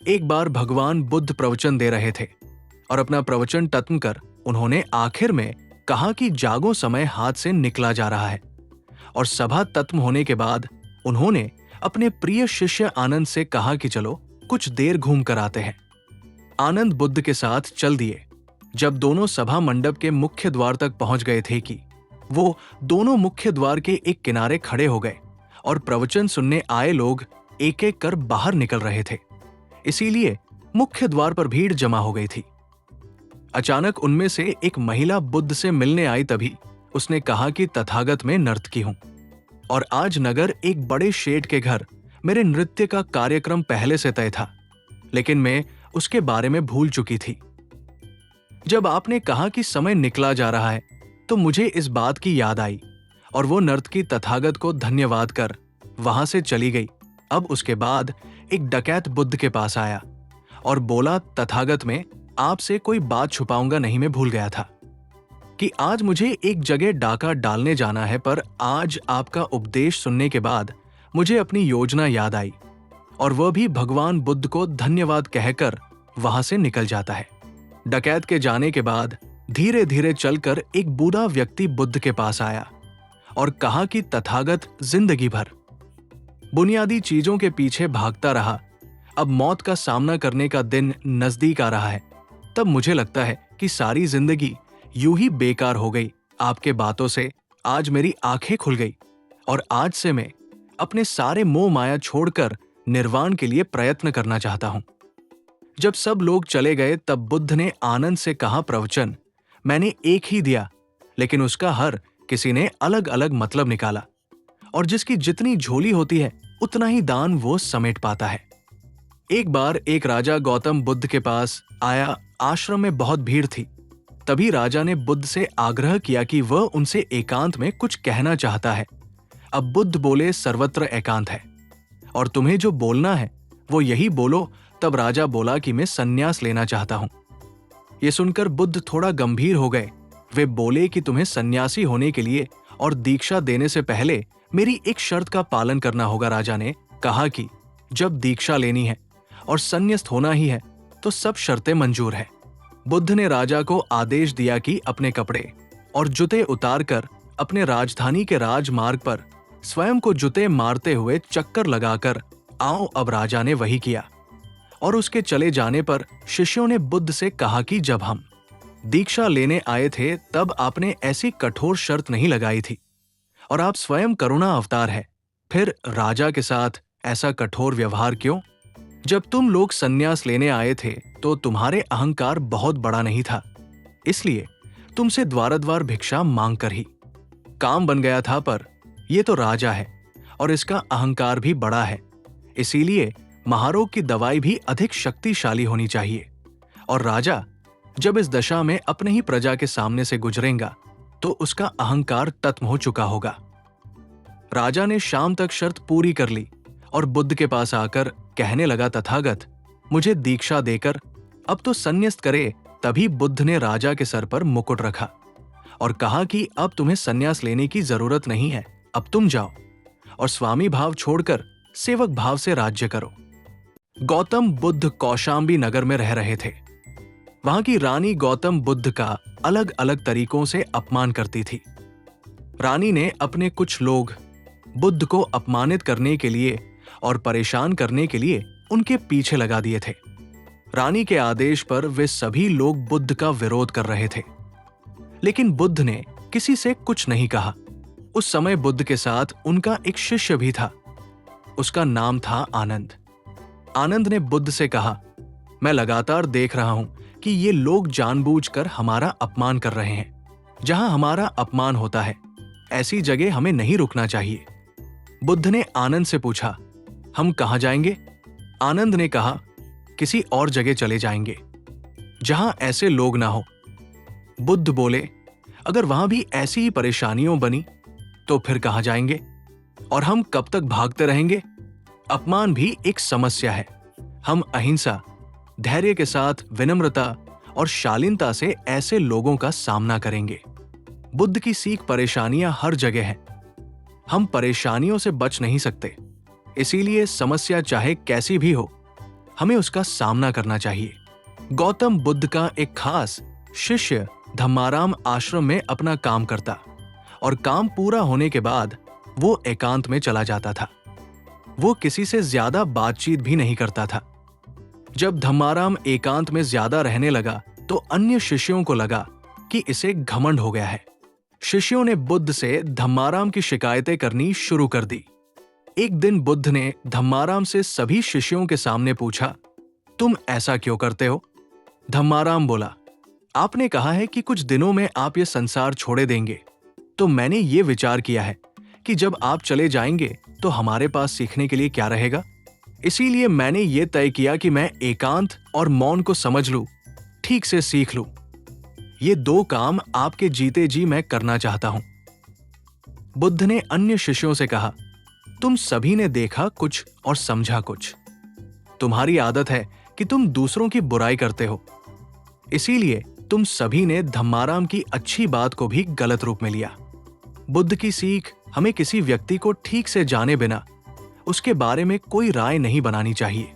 एक बार भगवान बुद्ध प्रवचन दे रहे थे और अपना प्रवचन खत्म कर उन्होंने आखिर में कहा कि जागो, समय हाथ से निकला जा रहा है। और सभा खत्म होने के बाद उन्होंने अपने प्रिय शिष्य आनंद से कहा कि चलो कुछ देर घूम कर आते हैं। आनंद बुद्ध के साथ चल दिए। जब दोनों सभा मंडप के मुख्य द्वार तक पहुंच गए थे कि वो दोनों मुख्य द्वार के एक किनारे खड़े हो गए और प्रवचन सुनने आए लोग एक एक कर बाहर निकल रहे थे, इसीलिए मुख्य द्वार पर भीड़ जमा हो गई थी। अचानक उनमें से एक महिला बुद्ध से मिलने आई। तभी उसने कहा कि तथागत मैं नर्तकी हूं और आज नगर एक बड़े शेठ के घर मेरे नृत्य का कार्यक्रम पहले से तय था, लेकिन मैं उसके बारे में भूल चुकी थी। जब आपने कहा कि समय निकला जा रहा है तो मुझे इस बात की याद आई और वो नर्तकी तथागत को धन्यवाद कर वहां से चली गई। अब उसके बाद एक डकैत बुद्ध के पास आया और बोला, तथागत मैं आपसे कोई बात छुपाऊंगा नहीं, मैं भूल गया था कि आज मुझे एक जगह डाका डालने जाना है, पर आज आपका उपदेश सुनने के बाद मुझे अपनी योजना याद आई और वह भी भगवान बुद्ध को धन्यवाद कहकर वहां से निकल जाता है। डकैत के जाने के बाद धीरे धीरे चलकर एक बूढ़ा व्यक्ति बुद्ध के पास आया और कहा कि तथागत जिंदगी भर बुनियादी चीजों के पीछे भागता रहा, अब मौत का सामना करने का दिन नजदीक आ रहा है। तब मुझे लगता है कि सारी जिंदगी यूं ही बेकार हो गई। आपके बातों से आज मेरी आंखें खुल गई और आज से मैं अपने सारे मोह माया छोड़कर निर्वाण के लिए प्रयत्न करना चाहता हूं। जब सब लोग चले गए तब बुद्ध ने आनंद से कहा, प्रवचन मैंने एक ही दिया, लेकिन उसका हर किसी ने अलग अलग मतलब निकाला और जिसकी जितनी झोली होती है उतना ही दान वो समेट पाता है। एक बार एक राजा गौतम बुद्ध के पास आया। आश्रम में बहुत भीड़ थी। तभी राजा ने बुद्ध से आग्रह किया कि वह उनसे एकांत में कुछ कहना चाहता है। अब बुद्ध बोले, सर्वत्र एकांत है और तुम्हें जो बोलना है वो यही बोलो। तब राजा बोला कि मैं संन्यास लेना चाहता हूं। ये सुनकर बुद्ध थोड़ा गंभीर हो गए। वे बोले कि तुम्हें सन्यासी होने के लिए और दीक्षा देने से पहले मेरी एक शर्त का पालन करना होगा। राजा ने कहा कि जब दीक्षा लेनी है और संन्यास्त होना ही है तो सब शर्तें मंजूर है। बुद्ध ने राजा को आदेश दिया कि अपने कपड़े और जूते उतारकर अपने राजधानी के राजमार्ग पर स्वयं को जूते मारते हुए चक्कर लगाकर आओ। अब राजा ने वही किया और उसके चले जाने पर शिष्यों ने बुद्ध से कहा कि जब हम दीक्षा लेने आए थे तब आपने ऐसी कठोर शर्त नहीं लगाई थी और आप स्वयं करुणा अवतार है, फिर राजा के साथ ऐसा कठोर व्यवहार क्यों? जब तुम लोग संन्यास लेने आए थे तो तुम्हारे अहंकार बहुत बड़ा नहीं था, इसलिए तुमसे द्वार भिक्षा मांग कर ही काम बन गया था। पर यह तो राजा है और इसका अहंकार भी बड़ा है, इसीलिए महारोग की दवाई भी अधिक शक्तिशाली होनी चाहिए। और राजा जब इस दशा में अपने ही प्रजा के सामने से गुजरेगा तो उसका अहंकार खत्म हो चुका होगा। राजा ने शाम तक शर्त पूरी कर ली और बुद्ध के पास आकर कहने लगा, तथागत मुझे दीक्षा देकर अब तो संन्यास्त करे। तभी बुद्ध ने राजा के सर पर मुकुट रखा और कहा कि अब तुम्हें संन्यास लेने की जरूरत नहीं है, अब तुम जाओ और स्वामी भाव छोड़कर सेवक भाव से राज्य करो। गौतम बुद्ध कौशाम्बी नगर में रह रहे थे। वहां की रानी गौतम बुद्ध का अलग अलग तरीकों से अपमान करती थी। रानी ने अपने कुछ लोग बुद्ध को अपमानित करने के लिए और परेशान करने के लिए उनके पीछे लगा दिए थे। रानी के आदेश पर वे सभी लोग बुद्ध का विरोध कर रहे थे, लेकिन बुद्ध ने किसी से कुछ नहीं कहा। उस समय बुद्ध के साथ उनका एक शिष्य भी था, उसका नाम था आनंद। आनंद ने बुद्ध से कहा, मैं लगातार देख रहा हूं कि ये लोग जानबूझकर हमारा अपमान कर रहे हैं। जहां हमारा अपमान होता है ऐसी जगह हमें नहीं रुकना चाहिए। बुद्ध ने आनंद से पूछा, हम कहां जाएंगे? आनंद ने कहा, किसी और जगह चले जाएंगे जहां ऐसे लोग ना हो। बुद्ध बोले, अगर वहां भी ऐसी ही परेशानियों बनी तो फिर कहां जाएंगे और हम कब तक भागते रहेंगे? अपमान भी एक समस्या है। हम अहिंसा, धैर्य के साथ विनम्रता और शालीनता से ऐसे लोगों का सामना करेंगे। बुद्ध की सीख परेशानियां हर जगह हैं। हम परेशानियों से बच नहीं सकते, इसीलिए समस्या चाहे कैसी भी हो, हमें उसका सामना करना चाहिए। गौतम बुद्ध का एक खास शिष्य धम्माराम आश्रम में अपना काम करता और काम पूरा होने के बाद वो एकांत में चला जाता था। वो किसी से ज्यादा बातचीत भी नहीं करता था। जब धम्माराम एकांत में ज्यादा रहने लगा तो अन्य शिष्यों को लगा कि इसे घमंड हो गया है। शिष्यों ने बुद्ध से धम्माराम की शिकायतें करनी शुरू कर दी। एक दिन बुद्ध ने धम्माराम से सभी शिष्यों के सामने पूछा, तुम ऐसा क्यों करते हो? धम्माराम बोला, आपने कहा है कि कुछ दिनों में आप ये संसार छोड़े देंगे, तो मैंने ये विचार किया है कि जब आप चले जाएंगे तो हमारे पास सीखने के लिए क्या रहेगा। इसीलिए मैंने ये तय किया कि मैं एकांत और मौन को समझ लूं, ठीक से सीख लूं। ये दो काम आपके जीते जी मैं करना चाहता हूं। बुद्ध ने अन्य शिष्यों से कहा, तुम सभी ने देखा कुछ और समझा कुछ। तुम्हारी आदत है कि तुम दूसरों की बुराई करते हो, इसीलिए तुम सभी ने धम्माराम की अच्छी बात को भी गलत रूप में लिया। बुद्ध की सीख हमें किसी व्यक्ति को ठीक से जाने बिना उसके बारे में कोई राय नहीं बनानी चाहिए।